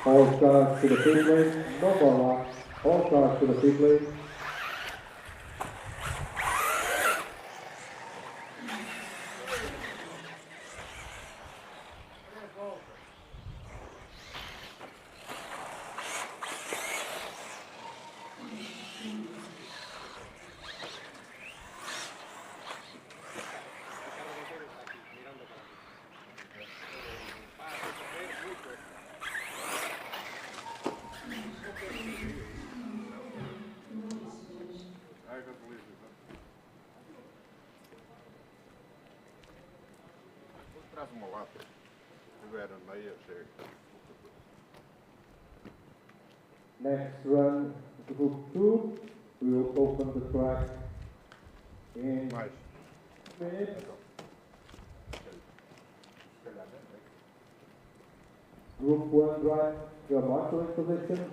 All cars to the pit lane, no ball. All cars to the pit lane. Traz uma lata. Tiver a meia, chega. Next run, group 2, we will open the track in minutes. Group 1 drive, your marshalling position.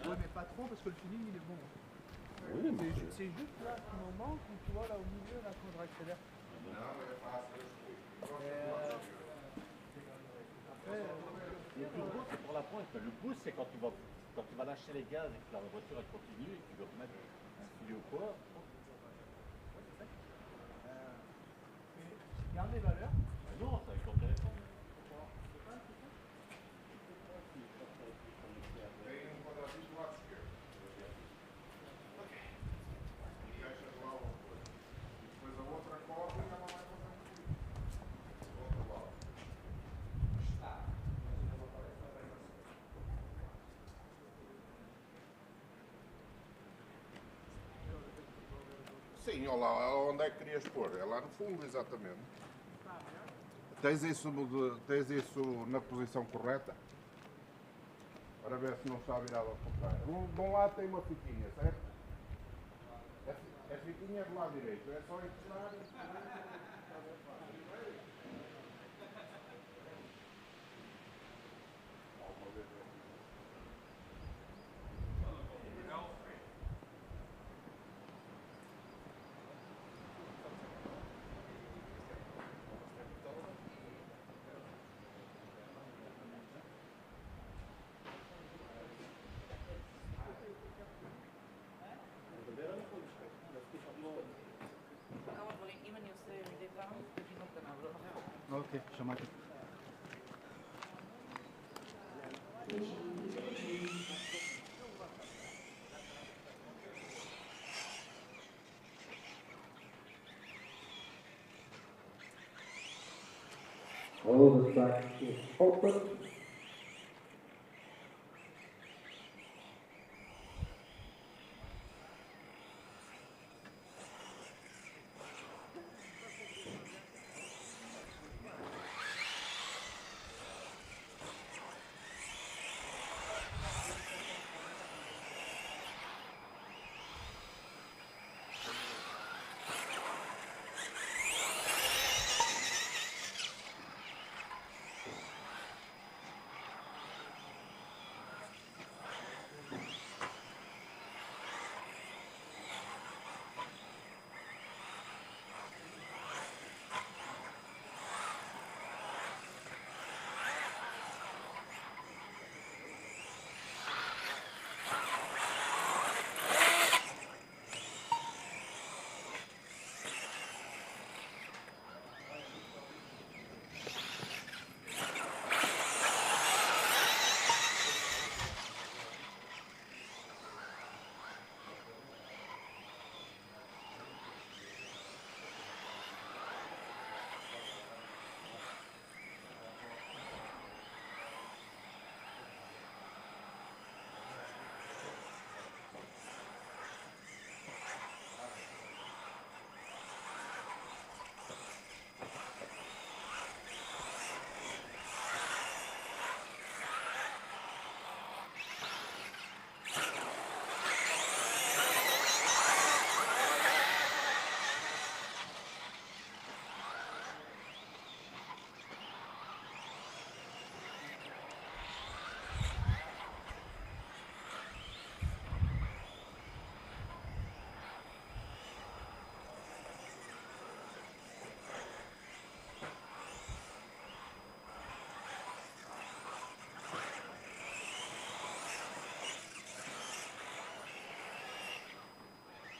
Ouais, mais pas trop parce que le feeling il est bon. Oui, c'est juste là, ce moment où tu vois là au milieu, là quand je réaccélère. Le turbo c'est pour la pointe, le boost c'est quand tu vas lâcher les gaz et que la voiture elle continue et que tu veux remettre un studio au poids. Garde les valeurs. Non, c'est avec ton téléphone. Sim, olha lá, onde é que querias pôr? É lá no fundo, exatamente. Tens isso na posição correta? Para ver se não está virado ao contrário. De um lado tem uma fitinha, certo? A fitinha é do lado direito, é só encostar e... Ok, chamate. All the track is open.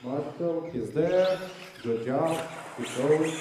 Marcel, he's there. Good job. Keep going.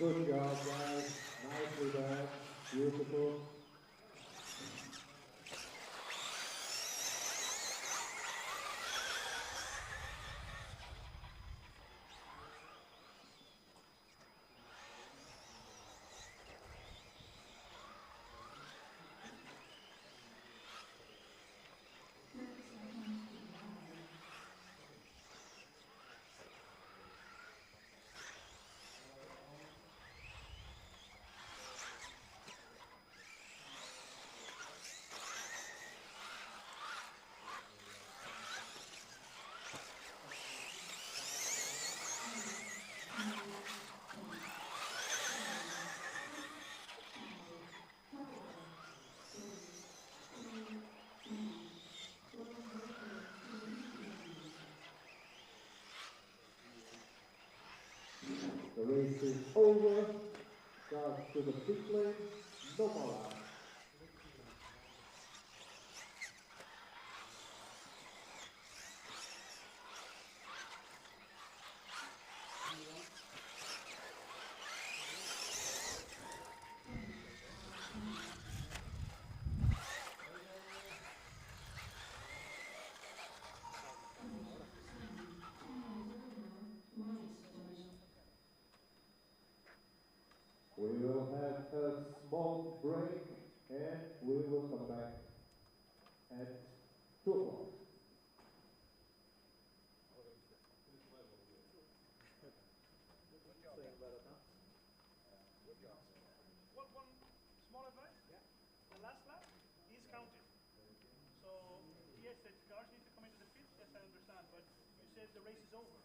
Good job, guys. Nicely done. Beautiful. The race is over. Starts to the pit lane. No more laps. We will have a small break and we will come back at 2 o'clock. One small advice? Yeah. The last lap is counted. So, yes, the cars need to come into the pit, yes, I understand, but you said the race is over.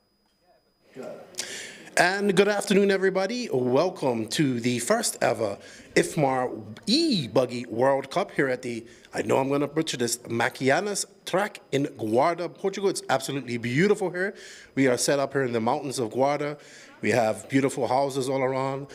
And good afternoon, everybody. Welcome to the first ever IFMAR Buggy World Cup here at the, I know I'm going to butcher this, Macainha track in Guarda, Portugal. It's absolutely beautiful here. We are set up here in the mountains of Guarda. We have beautiful houses all around,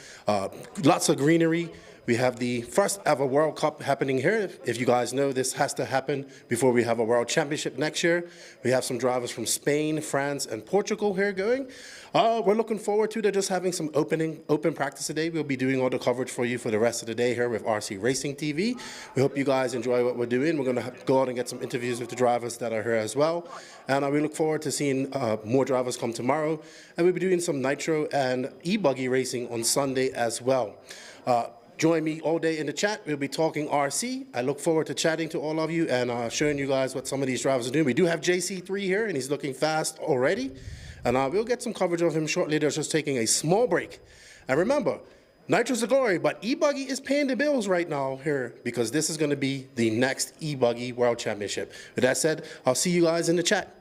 lots of greenery. We have the first ever World Cup happening here. If you guys know, this has to happen before we have a World Championship next year. We have some drivers from Spain, France, and Portugal here going. We're looking forward to just having some open practice today. We'll be doing all the coverage for you for the rest of the day here with RC Racing TV. We hope you guys enjoy what we're doing. We're going to go out and get some interviews with the drivers that are here as well. And we look forward to seeing more drivers come tomorrow. And we'll be doing some nitro and e-buggy racing on Sunday as well. Join me all day in the chat. We'll be talking RC. I look forward to chatting to all of you and showing you guys what some of these drivers are doing. We do have JC3 here, and he's looking fast already. And we'll get some coverage of him shortly. They're just taking a small break. And remember, nitro's the glory, but e-buggy is paying the bills right now here because this is going to be the next e-buggy World Championship. With that said, I'll see you guys in the chat.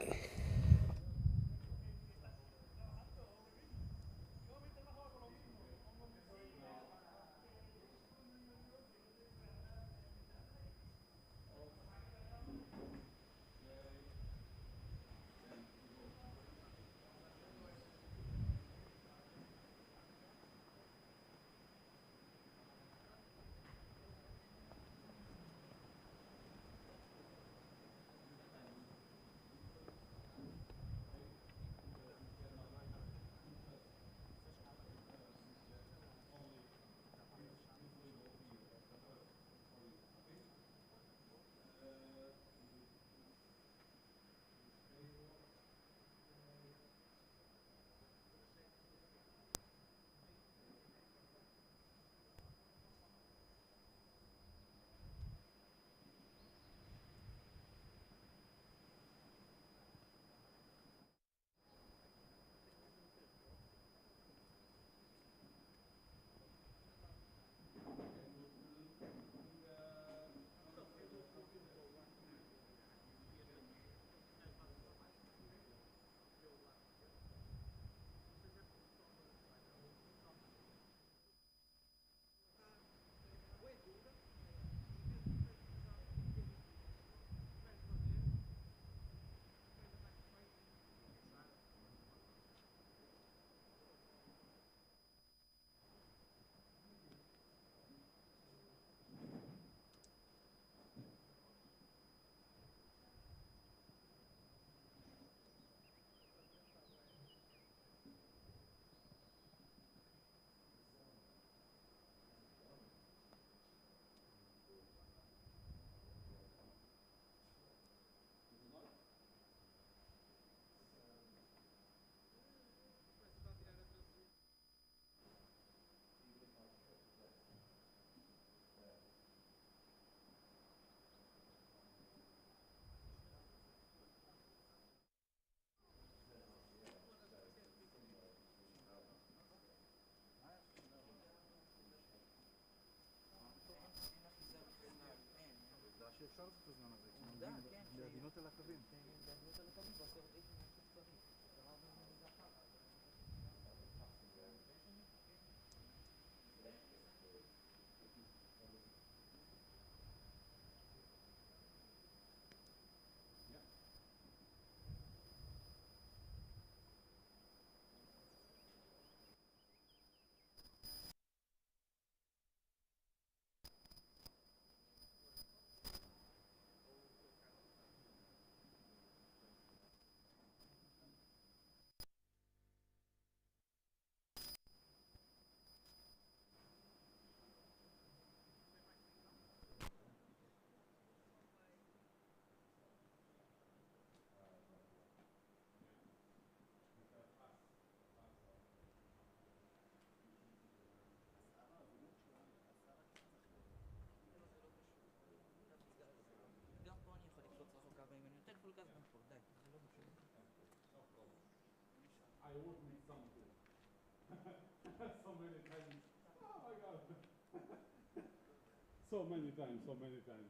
de la cabine. גם פה אני יכול לקפוץ רחוק 40 אני נותן פול גז גם פה, די, זה לא משנה. I would need some too. So many times. Oh my god. So many times, so many times.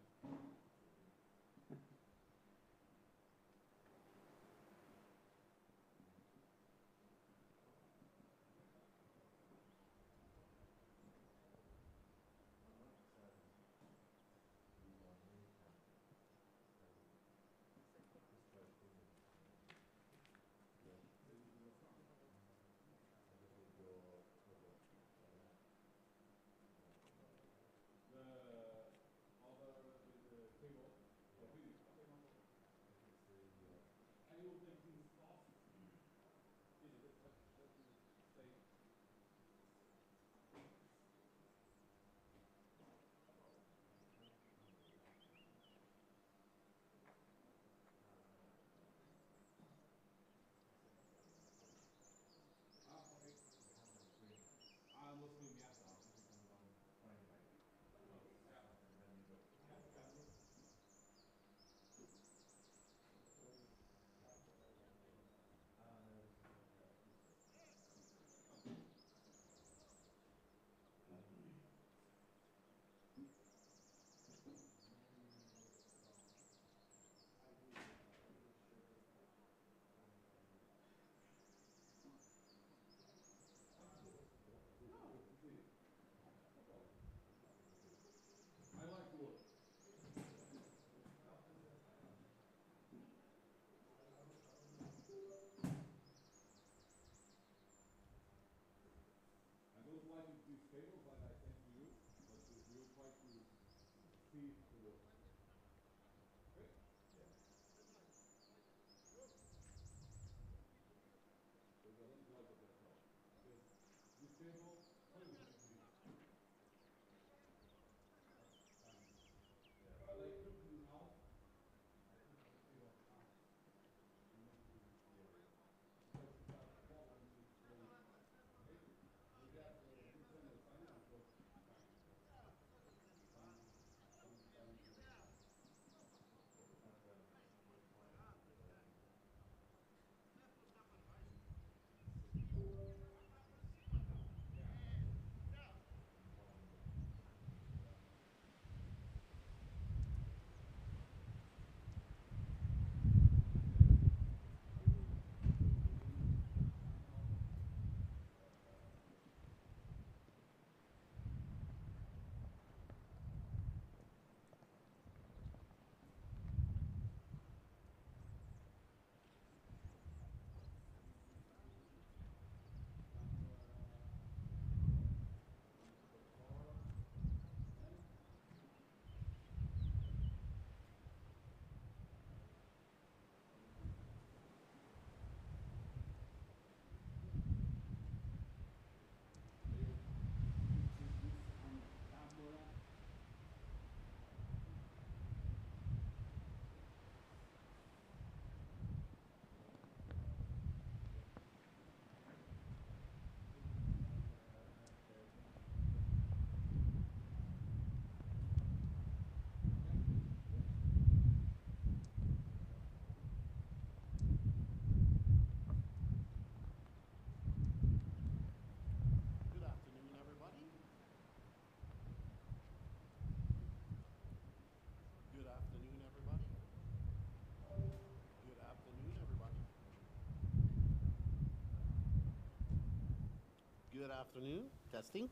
Good afternoon. Testing.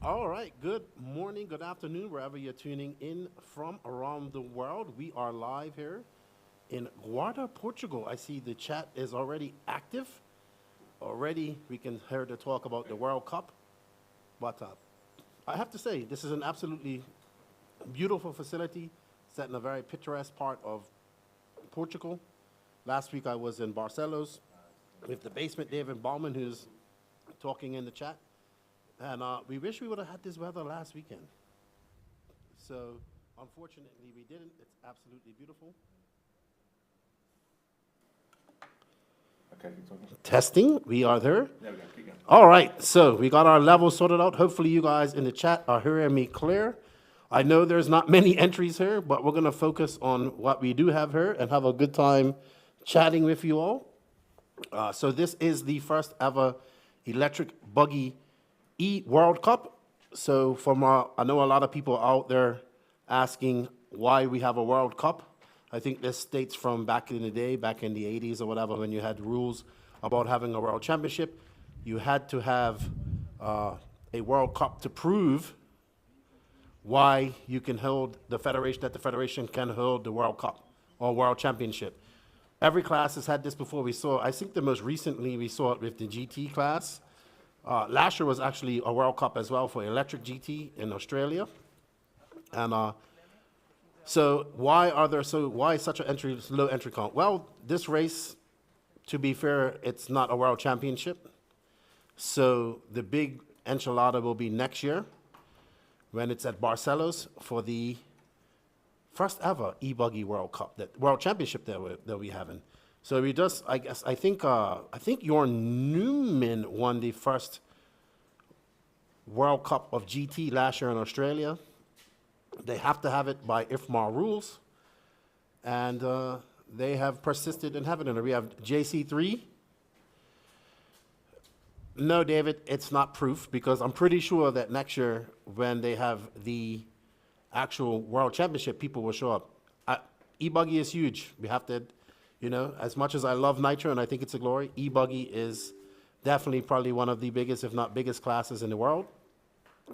All right. Good morning, good afternoon, wherever you're tuning in from around the world. We are live here in Guarda, Portugal. I see the chat is already active. Already, we can hear the talk about the World Cup. But I have to say, this is an absolutely beautiful facility set in a very picturesque part of Portugal. Last week I was in Barcelos with the basement David Bauman, who's talking in the chat. And we wish we would have had this weather last weekend. So unfortunately we didn't. It's absolutely beautiful. Okay, keep talking. Testing, we are there. There we go, keep going. All right, so we got our levels sorted out. Hopefully you guys in the chat are hearing me clear. I know there's not many entries here, but we're gonna focus on what we do have here and have a good time chatting with you all. So this is the first ever Electric Buggy World Cup. So from I know a lot of people out there asking why we have a World Cup. I think this dates from back in the day, back in the 80s or whatever, when you had rules about having a World Championship. You had to have a World Cup to prove why you can hold the federation can hold the World Cup or World Championship. Every class has had this before. I think the most recently we saw it with the GT class. Last year was actually a World Cup as well for Electric GT in Australia. And so why such a low entry count? Well, this race, to be fair, it's not a World Championship. So the big enchilada will be next year when it's at Barcelos for the first ever e-buggy World Cup, that World Championship that we having. So we just, I think Jorn Newman won the first World Cup of GT last year in Australia. They have to have it by IFMAR rules, and they have persisted in having it. We have JC3. No, David, it's not proof, because I'm pretty sure that next year when they have the actual World Championship, people will show up. E-buggy is huge. We have to, you know, as much as I love Nitro and I think it's a glory, e-buggy is definitely probably one of the biggest, if not biggest classes in the world.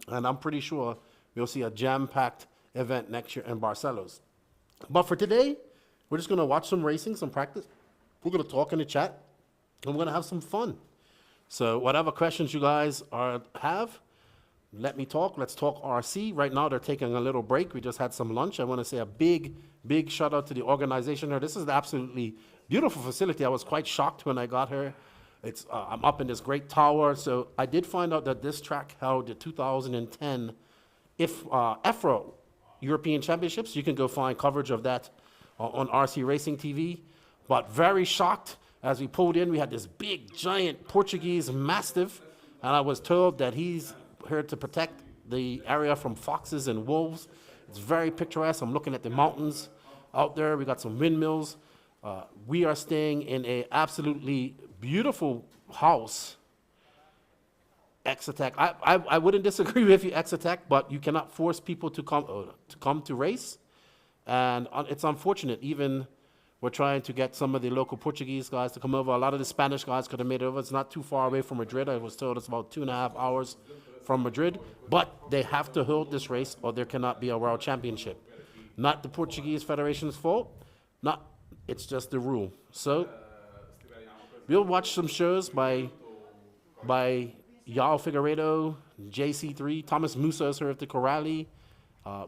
And I'm pretty sure we'll see a jam-packed event next year in Barcelos. But for today, we're just gonna watch some racing, some practice. We're gonna talk in the chat, and we're gonna have some fun. So whatever questions you guys have, let me talk. Let's talk RC. Right now, they're taking a little break. We just had some lunch. I want to say a big, big shout out to the organization here. This is an absolutely beautiful facility. I was quite shocked when I got here. I'm up in this great tower. So I did find out that this track held the 2010 IFMAR European Championships. You can go find coverage of that on RC Racing TV. But very shocked as we pulled in. We had this big, giant Portuguese Mastiff, and I was told that he's here to protect the area from foxes and wolves. It's very picturesque. I'm looking at the mountains out there. We got some windmills. We are staying in a absolutely beautiful house. Exotech. I wouldn't disagree with you, Exotech, but you cannot force people to come to race. And it's unfortunate. Even we're trying to get some of the local Portuguese guys to come over. A lot of the Spanish guys could have made it over. It's not too far away from Madrid. I was told it's about 2.5 hours from Madrid, but they have to hold this race or there cannot be a World Championship. Not the Portuguese Federation's fault. It's just the rule. So we'll watch some shows by Yao Figueiredo, JC3, Thomas Musa is here at the Corrali.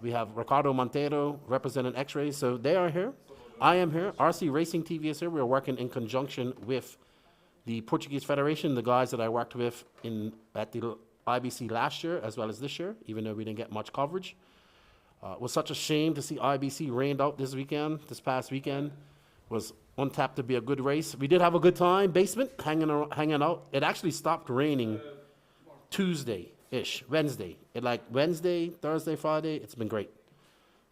We have Ricardo Monteiro representing X-Ray. So they are here. I am here. RC Racing TV is here. We're working in conjunction with the Portuguese Federation, the guys that I worked with at the IBC last year as well as this year, even though we didn't get much coverage. It was such a shame to see IBC rained out this past weekend. Was on tap to be a good race. We did have a good time, basement, hanging out. It actually stopped raining Tuesday-ish, Wednesday. Wednesday, Thursday, Friday, it's been great.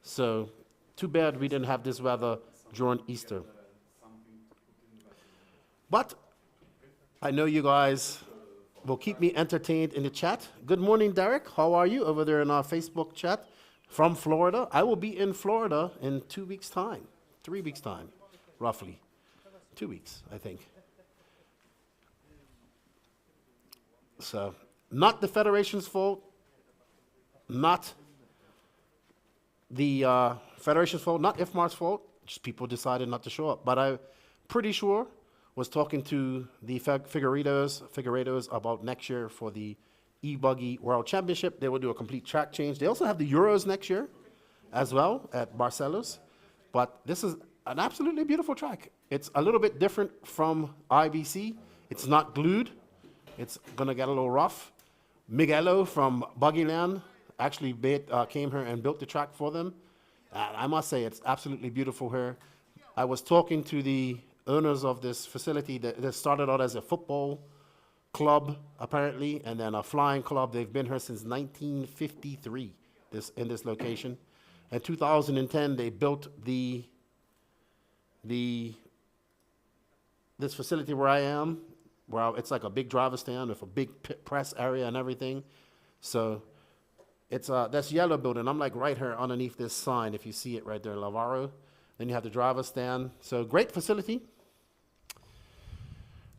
So too bad we didn't have this weather during Easter. But I know you guys will keep me entertained in the chat. Good morning, Derek. How are you over there in our Facebook chat from Florida? I will be in Florida in 2 weeks' time, 3 weeks' time, roughly. 2 weeks, I think. So, not the federation's fault, not the federation's fault, not IFMAR's fault. Just people decided not to show up. But I'm pretty sure was talking to the Figueiredos about next year for the e-buggy World Championship. They will do a complete track change. They also have the Euros next year as well at Barcelos. But this is an absolutely beautiful track. It's a little bit different from IBC. It's not glued. It's going to get a little rough. Miguelo from Buggyland actually came here and built the track for them. And I must say, it's absolutely beautiful here. I was talking to the owners of this facility that started out as a football club, apparently, and then a flying club. They've been here since 1953 in this location. In 2010, they built this facility where I am, where it's like a big driver stand with a big press area and everything. So it's that's yellow building. I'm like right here underneath this sign, if you see it right there, Lavaro. Then you have the driver stand. So great facility.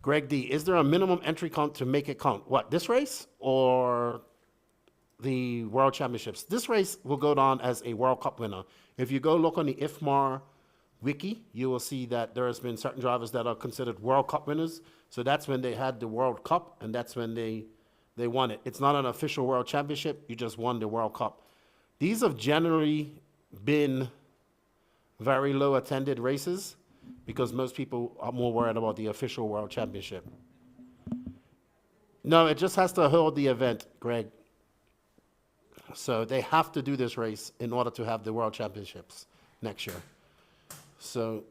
Greg D, is there a minimum entry count to make it count? What, this race or the World Championships? This race will go down as a World Cup winner. If you go look on the IFMAR wiki, you will see that there has been certain drivers that are considered World Cup winners. So that's when they had the World Cup, and that's when they won it. It's not an official World Championship. You just won the World Cup. These have generally been very low attended races because most people are more worried about the official World Championship. No, it just has to hold the event, Greg. So they have to do this race in order to have the World Championships next year. So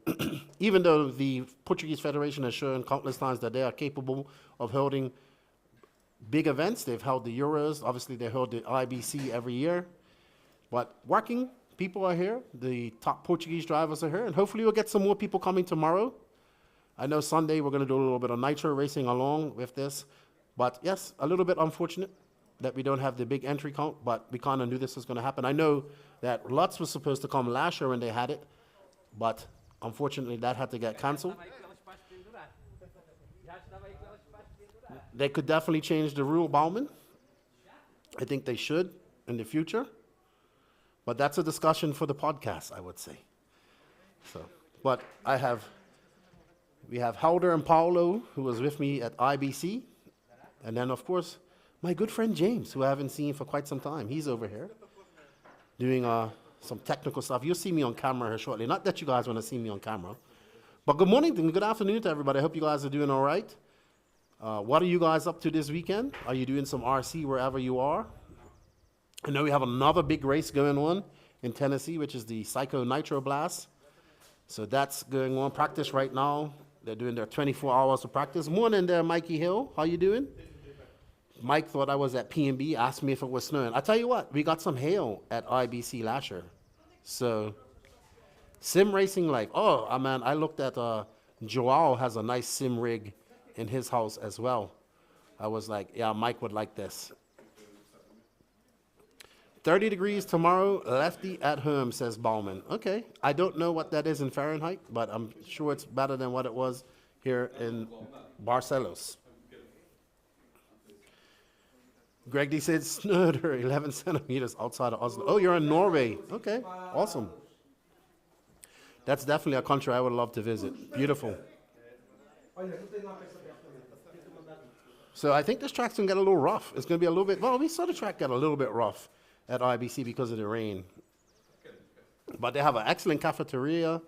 even though the Portuguese Federation has shown countless times that they are capable of holding big events, they've held the Euros, obviously they hold the IBC every year, but working people are here, the top Portuguese drivers are here, and hopefully we'll get some more people coming tomorrow. I know Sunday we're going to do a little bit of nitro racing along with this, but yes, a little bit unfortunate that we don't have the big entry count, but we kind of knew this was going to happen. I know that Lutz was supposed to come last year when they had it, but unfortunately that had to get canceled. They could definitely change the rule, Bauman. I think they should in the future. But that's a discussion for the podcast, I would say. So, but we have Helder and Paolo, who was with me at IBC. And then, of course, my good friend James, who I haven't seen for quite some time. He's over here doing some technical stuff. You'll see me on camera here shortly. Not that you guys want to see me on camera. But good morning and good afternoon to everybody. I hope you guys are doing all right. What are you guys up to this weekend? Are you doing some RC wherever you are? I know we have another big race going on in Tennessee, which is the Psycho Nitro Blast. So that's going on. Practice right now. They're doing their 24 hours of practice. Morning there, Mikey Hill. How you doing? Mike thought I was at P&B, asked me if it was snowing. I tell you what, we got some hail at IBC last year. So sim racing, like, oh, man, I looked at Joao has a nice sim rig in his house as well. I was like, yeah, Mike would like this. 30 degrees tomorrow, Lefty at home, says Bauman. Okay, I don't know what that is in Fahrenheit, but I'm sure it's better than what it was here in Barcelos. Greg D said snowed 11 centimeters outside of Oslo. Oh, you're in Norway. Okay, awesome. That's definitely a country I would love to visit. Beautiful. So I think this track's going to get a little rough. It's going to be a little bit, well, we saw the track get a little bit rough at IBC because of the rain. But they have an excellent cafeteria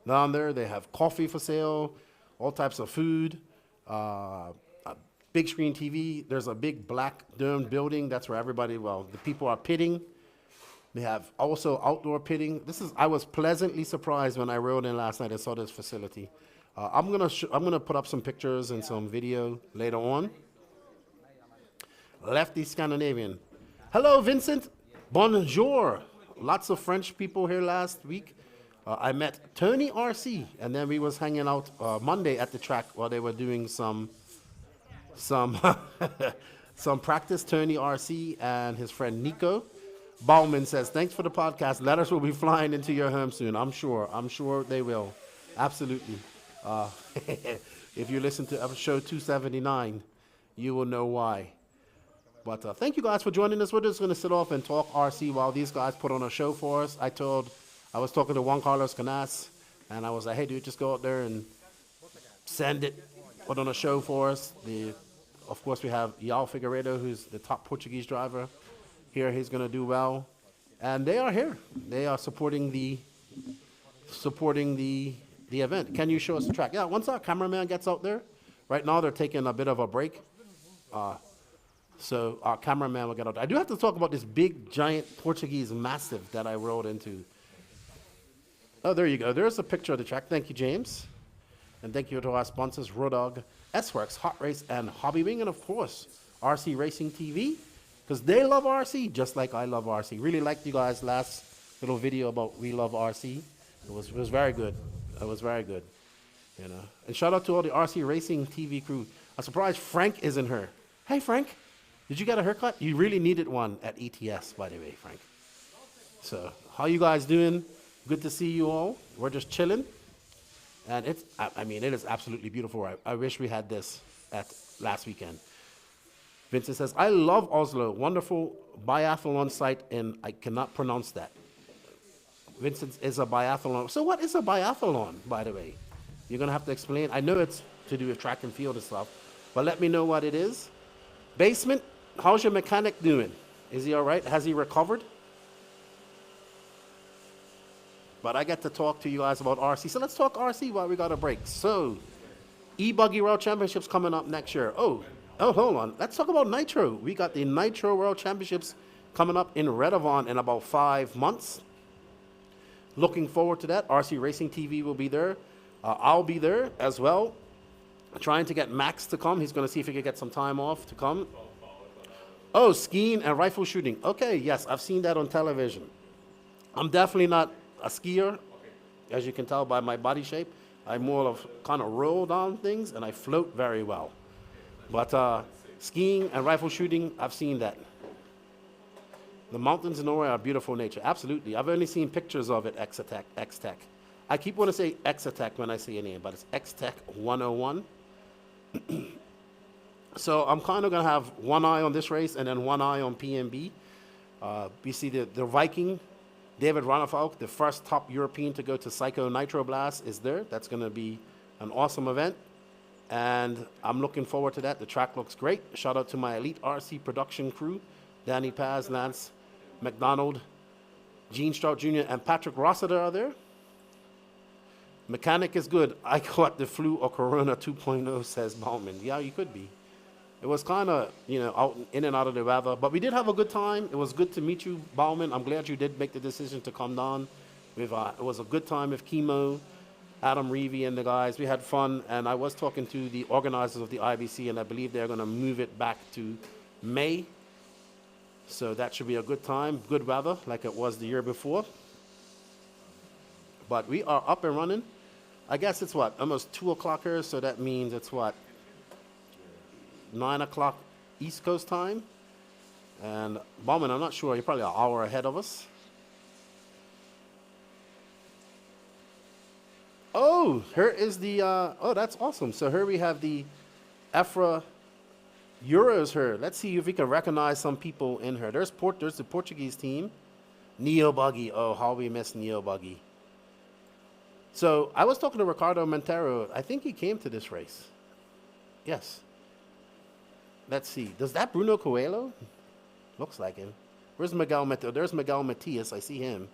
down there. They have coffee for sale, all types of food, a big screen TV. There's a big black domed building. That's where everybody, well, the people are pitting. They have also outdoor pitting. I was pleasantly surprised when I rode in last night and saw this facility. I'm gonna put up some pictures and some video later on. Lefty Scandinavian. Hello, Vincent. Bonjour. Lots of French people here last week. I met Tony RC, and then we was hanging out Monday at the track while they were doing some practice. Tony RC and his friend Nico. Bauman says, thanks for the podcast. Letters will be flying into your home soon. I'm sure they will. Absolutely. If you listen to show 279, you will know why. But thank you guys for joining us. We're just going to sit off and talk RC while these guys put on a show for us. I was talking to Juan Carlos Canas, and I was like, hey, dude, just go out there and send it, put on a show for us. Of course, we have Yao Figueiredo, who's the top Portuguese driver here. He's going to do well. And they are here. They are supporting the event. Can you show us the track? Yeah, once our cameraman gets out there, right now they're taking a bit of a break. So our cameraman will get out there. I do have to talk about this big, giant Portuguese Mastiff that I rode into. Oh, there you go. There's a picture of the track. Thank you, James. And thank you to our sponsors, Rodog, S-Works, Hot Race, and Hobby Wing, and of course, RC Racing TV, because they love RC just like I love RC. Really liked you guys' last little video about We Love RC. It was very good. It was very good. You know. And shout out to all the RC Racing TV crew. I'm surprised Frank isn't here. Hey, Frank. Did you get a haircut? You really needed one at ETS, by the way, Frank. So, how you guys doing? Good to see you all. We're just chilling. And it is absolutely beautiful. I wish we had this at last weekend. Vincent says, I love Oslo. Wonderful biathlon site, and I cannot pronounce that. Vincent is a biathlon. So what is a biathlon, by the way? You're going to have to explain. I know it's to do with track and field and stuff, but let me know what it is. Basement, how's your mechanic doing? Is he all right? Has he recovered? But I get to talk to you guys about RC. So let's talk RC while we got a break. So, E-Buggy World Championships coming up next year. Oh, hold on. Let's talk about Nitro. We got the Nitro World Championships coming up in Redovon in about 5 months. Looking forward to that. RC Racing TV will be there. I'll be there as well. Trying to get Max to come. He's going to see if he can get some time off to come. Oh, skiing and rifle shooting. Okay, yes, I've seen that on television. I'm definitely not a skier, as you can tell by my body shape. I more of kind of roll down things, and I float very well. But skiing and rifle shooting, I've seen that. The mountains in Norway are beautiful nature. Absolutely. I've only seen pictures of it, X-Tech. I keep wanting to say X-Tech when I say a name, but it's X-Tech 101. So I'm kind of going to have one eye on this race and then one eye on PMB. You see the Viking, David Ronnefalk, the first top European to go to Psycho Nitro Blast, is there. That's going to be an awesome event. And I'm looking forward to that. The track looks great. Shout out to my Elite RC production crew, Danny Paz, Lance McDonald, Gene Strout Jr., and Patrick Rossiter are there. Mechanic is good. I caught the flu or Corona 2.0, says Bauman. Yeah, you could be. It was kind of, out in and out of the weather. But we did have a good time. It was good to meet you, Bauman. I'm glad you did make the decision to come down. It was a good time with Chemo, Adam Reevy, and the guys. We had fun. And I was talking to the organizers of the IBC, and I believe they're going to move it back to May. So that should be a good time. Good weather, like it was the year before. But we are up and running. I guess it's almost 2 o'clock here, so that means it's 9 o'clock East Coast time. And Bauman, I'm not sure, you're probably an hour ahead of us. Oh, here is the, oh, that's awesome. So here we have the EFRA Euros here. Let's see if we can recognize some people in here. There's the Portuguese team. Neo Buggy. Oh, how we miss Neo Buggy. So I was talking to Ricardo Montero. I think he came to this race. Yes. Let's see. Does that Bruno Coelho? Looks like him. Where's Miguel Matias? There's Miguel Matias. I see him.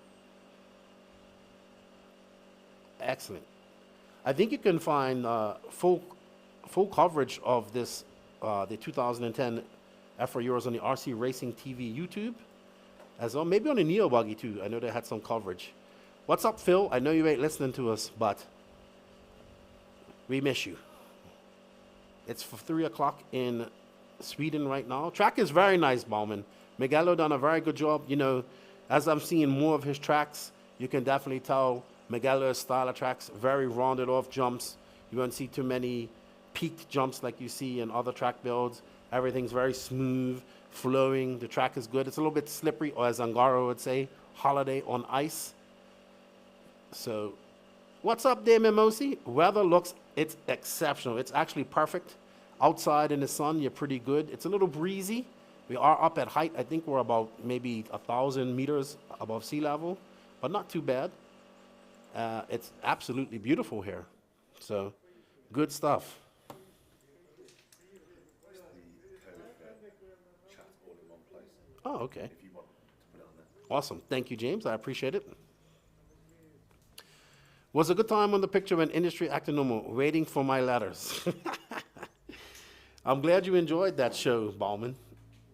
Excellent. I think you can find full coverage of this, the 2010 EFRA Euros on the RC Racing TV YouTube as well. Maybe on the Neo Buggy too. I know they had some coverage. What's up, Phil? I know you ain't listening to us, but we miss you. It's for 3 o'clock in Sweden right now. Track is very nice, Bauman. Miguelo done a very good job. As I'm seeing more of his tracks, you can definitely tell Miguelo's style of tracks, very rounded off jumps. You won't see too many peaked jumps like you see in other track builds. Everything's very smooth, flowing. The track is good. It's a little bit slippery, or as Angaro would say, holiday on ice. So, what's up there, Mimosi? Weather it's exceptional. It's actually perfect. Outside in the sun, you're pretty good. It's a little breezy, We are up at height. I think we're about maybe 1,000 meters above sea level, but not too bad. It's absolutely beautiful here. So, good stuff. Chat all in one place. Oh, okay. If you want to put it on there. Awesome. Thank you, James. I appreciate it. Was a good time on the picture when industry acted normal, waiting for my letters. I'm glad you enjoyed that show, Bauman.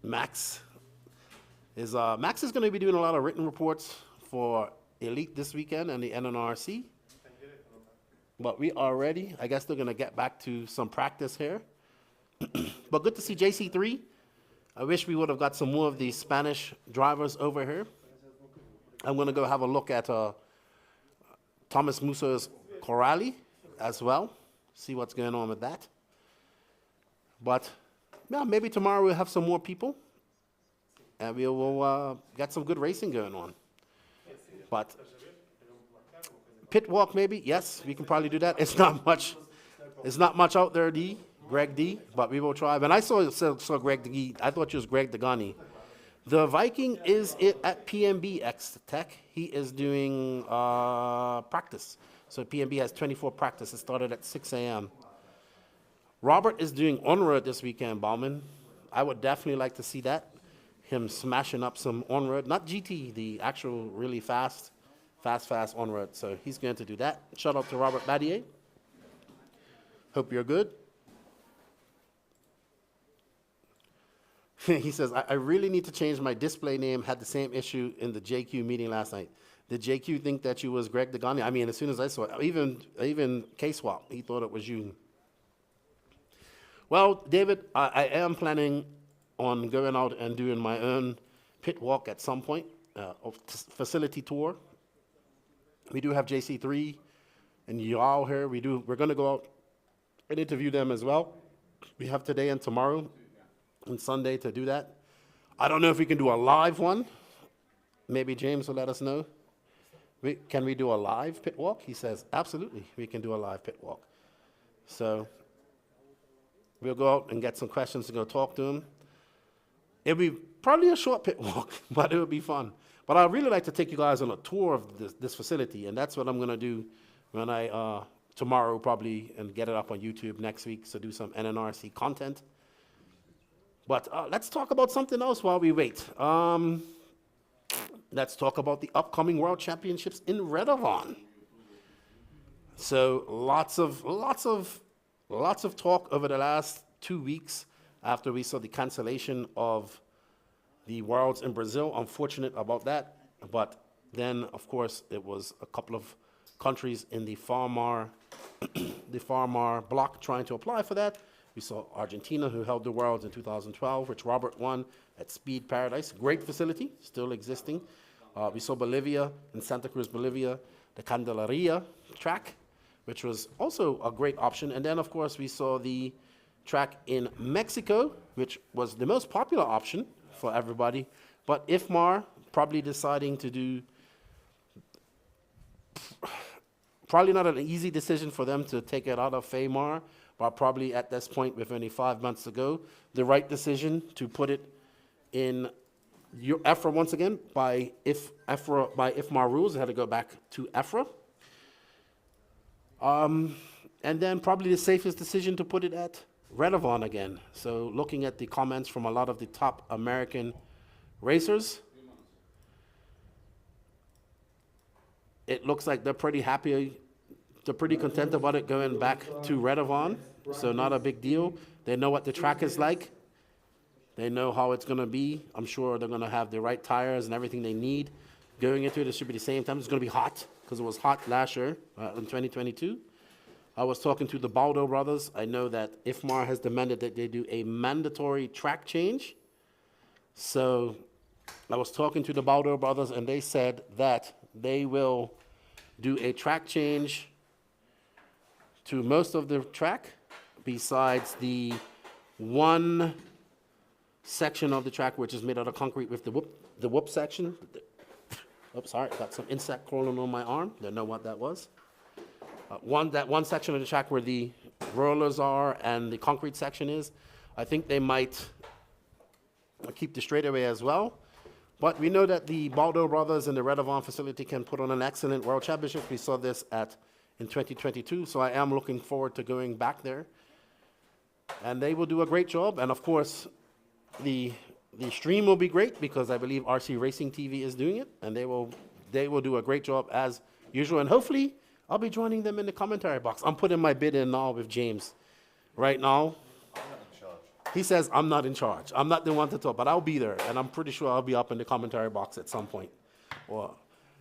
Max is going to be doing a lot of written reports for Elite this weekend and the NNRC. But we are ready. I guess they're going to get back to some practice here. But good to see JC3. I wish we would have got some more of these Spanish drivers over here. I'm going to go have a look at Thomas Musa's Corrali as well, see what's going on with that. But yeah, maybe tomorrow we'll have some more people and we will get some good racing going on. But pit walk maybe, yes, we can probably do that. It's not much out there, Greg D, but we will try. When I saw Greg D, I thought it was Greg Degani. The Viking is at PMB X Tech. He is doing practice. So PMB has 24 practice. It started at 6 a.m. Robert is doing on-road this weekend, Bauman. I would definitely like to see that. Him smashing up some on-road. Not GT, the actual really fast on-road. So he's going to do that. Shout out to Robert Badier. Hope you're good. He says, I really need to change my display name. Had the same issue in the JQ meeting last night. Did JQ think that you was Greg Degani? I mean, as soon as I saw it, even K-Swap, he thought it was you. Well, David, I am planning on going out and doing my own pit walk at some point, facility tour. We do have JC3 and Yao here. We're going to go out and interview them as well. We have today and tomorrow and Sunday to do that. I don't know if we can do a live one. Maybe James will let us know. Can we do a live pit walk? He says, absolutely, we can do a live pit walk. So we'll go out and get some questions to go talk to him. It'll be probably a short pit walk, but it will be fun. But I'd really like to take you guys on a tour of this facility, and that's what I'm going to do when I, tomorrow probably, and get it up on YouTube next week, so do some NNRC content. But let's talk about something else while we wait. Let's talk about the upcoming World Championships in Redovon. So lots of talk over the last 2 weeks after we saw the cancellation of the Worlds in Brazil. Unfortunate about that. But then, of course, it was a couple of countries in the FARMAR block trying to apply for that. We saw Argentina, who held the Worlds in 2012, which Robert won at Speed Paradise. Great facility, still existing. We saw Bolivia, in Santa Cruz, Bolivia, the Candelaria track, which was also a great option. And then, of course, we saw the track in Mexico, which was the most popular option for everybody. But IFMAR probably deciding to do, probably not an easy decision for them to take it out of FAMAR, but probably at this point, with only 5 months to go, the right decision to put it in EFRA once again by IFMAR rules. It had to go back to EFRA. And then probably the safest decision to put it at Redovon again. So looking at the comments from a lot of the top American racers, it looks like they're pretty happy. They're pretty content about it going back to Redovon, so not a big deal. They know what the track is like. They know how it's going to be. I'm sure they're going to have the right tires and everything they need. Going into it, it should be the same time. It's going to be hot, because it was hot last year in 2022. I was talking to the Baldo brothers. I know that IFMAR has demanded that they do a mandatory track change. So I was talking to the Baldo brothers, and they said that they will do a track change to most of the track, besides the one section of the track which is made out of concrete with the whoop section. Oops, sorry, got some insect crawling on my arm. Don't know what that was. That one section of the track where the rollers are and the concrete section is, I think they might keep the straightaway as well. But we know that the Baldo brothers in the Redovon facility can put on an excellent world championship. We saw this in 2022, so I am looking forward to going back there. And they will do a great job. And of course, the stream will be great because I believe RC Racing TV is doing it, and they will do a great job as usual. And hopefully, I'll be joining them in the commentary box. I'm putting my bid in now with James. Right now, he says I'm not in charge. I'm not the one to talk, but I'll be there, and I'm pretty sure I'll be up in the commentary box at some point.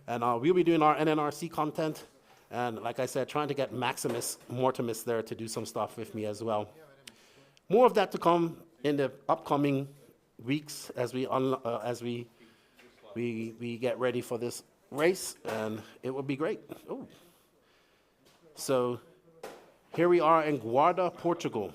And we'll be doing our NNRC content, and like I said, trying to get Maximus Mortimus there to do some stuff with me as well. More of that to come in the upcoming weeks as we get ready for this race, and it will be great. Ooh. So here we are in Guarda, Portugal.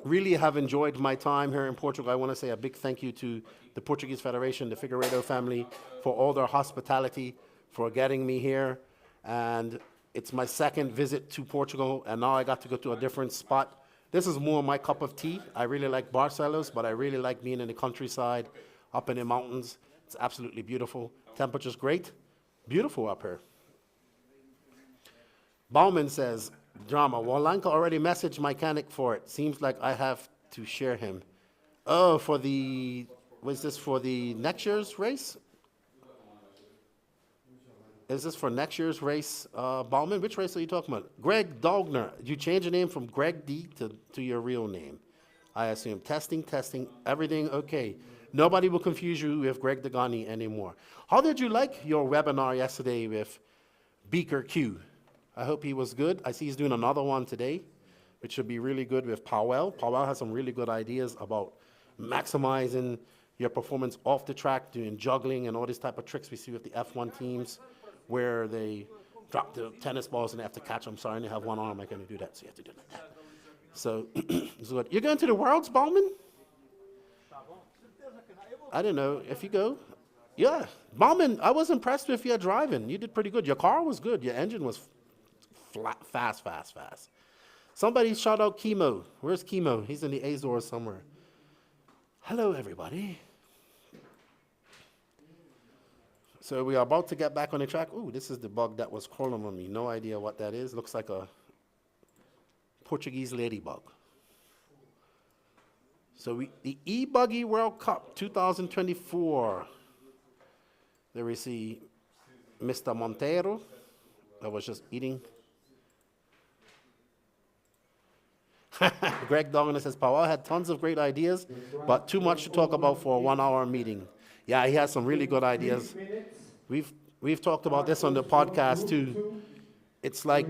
Really have enjoyed my time here in Portugal. I want to say a big thank you to the Portuguese Federation, the Figueiredo family, for all their hospitality, for getting me here. And it's my second visit to Portugal, and now I got to go to a different spot. This is more my cup of tea. I really like Barcelos, but I really like being in the countryside, up in the mountains. It's absolutely beautiful. Temperature's great. Beautiful up here. Bauman says, drama, Walanka already messaged mechanic for it. Seems like I have to share him. Oh, was this for the next year's race? Is this for next year's race, Bauman? Which race are you talking about? Greg Dogner. You changed your name from Greg D to your real name, I assume. Testing, everything okay. Nobody will confuse you with Greg Dagani anymore. How did you like your webinar yesterday with Beaker Q? I hope he was good. I see he's doing another one today, which should be really good with Powell. Powell has some really good ideas about maximizing your performance off the track, doing juggling and all these type of tricks we see with the F1 teams, where they drop the tennis balls and they have to catch them. Sorry, I only have one arm. I can't do that, so you have to do it like that. So, so you're going to the Worlds, Bauman? I don't know. If you go, yeah. Bauman, I was impressed with your driving. You did pretty good. Your car was good. Your engine was fast. Somebody shout out Chemo. Where's Chemo? He's in the Azores somewhere. Hello, everybody. So we are about to get back on the track. Ooh, this is the bug that was crawling on me. No idea what that is. Looks like a Portuguese ladybug. So the E-Buggy World Cup 2024. There we see Mr. Monteiro that was just eating. Greg Dogner says, Powell had tons of great ideas, but too much to talk about for a 1 hour meeting. Yeah, he has some really good ideas. We've talked about this on the podcast too. It's like,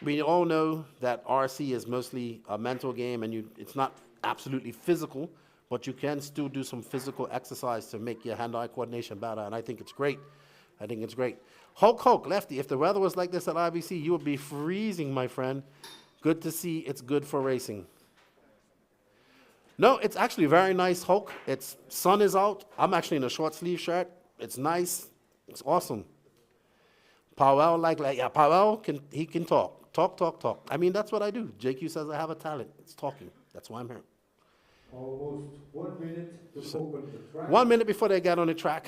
we all know that RC is mostly a mental game, and it's not absolutely physical, but you can still do some physical exercise to make your hand-eye coordination better, and I think it's great. Hulk, Lefty, if the weather was like this at IBC, you would be freezing, my friend. Good to see. It's good for racing. No, it's actually very nice, Hulk. Sun is out. I'm actually in a short sleeve shirt. It's nice. It's awesome. Powell, Powell can talk. Talk. I mean, that's what I do. JQ says I have a talent. It's talking. That's why I'm here. Almost 1 minute to open the track. 1 minute before they get on the track.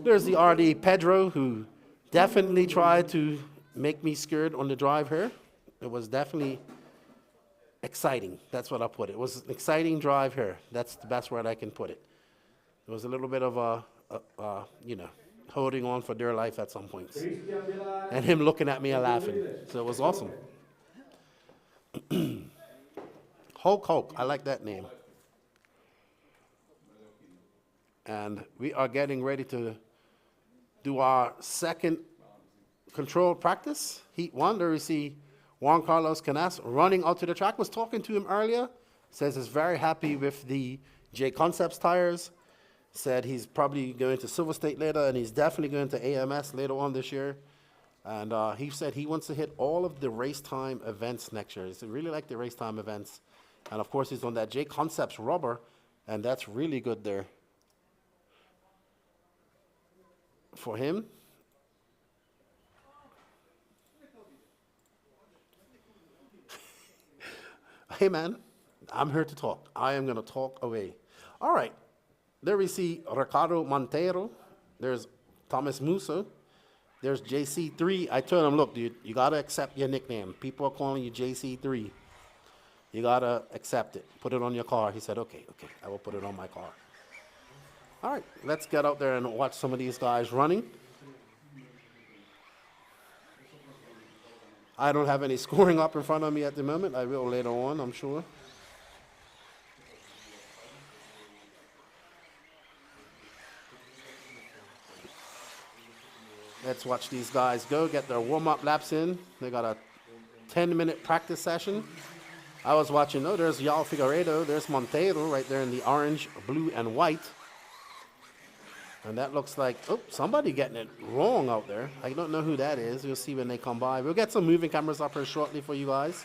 There's the RD Pedro, who definitely tried to make me scared on the drive here. It was definitely exciting. That's what I put it. It was an exciting drive here. That's the best word I can put it. There was a little bit of holding on for dear life at some points. And him looking at me and laughing. So it was awesome. Hulk. I like that name. And we are getting ready to do our second controlled practice. Heat 1, there we see Juan Carlos Canas running out to the track. Was talking to him earlier. Says he's very happy with the J Concepts tires. Said he's probably going to Silver State later, and he's definitely going to AMS later on this year. And he said he wants to hit all of the race time events next year. He really like the race time events. And of course, he's on that J Concepts rubber, and that's really good there for him. Hey man, I'm here to talk. I am going to talk away. All right. There we see Ricardo Montero. There's Thomas Musso. There's JC3. I told him, look, dude, you got to accept your nickname. People are calling you JC3. You got to accept it. Put it on your car. He said, okay, I will put it on my car. All right, let's get out there and watch some of these guys running. I don't have any scoring up in front of me at the moment. I will later on, I'm sure. Let's watch these guys go, get their warm-up laps in. They got a 10-minute practice session. I was watching, oh, there's Yao Figueiredo, there's Monteiro right there in the orange, blue, and white. And that looks like, oh, somebody getting it wrong out there. I don't know who that is. You'll see when they come by. We'll get some moving cameras up here shortly for you guys.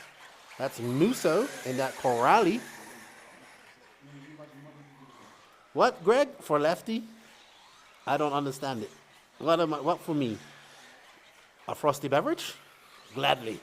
That's Musso in that Corrali. What, Greg? For Lefty? I don't understand it. What for me? A frosty beverage? Gladly.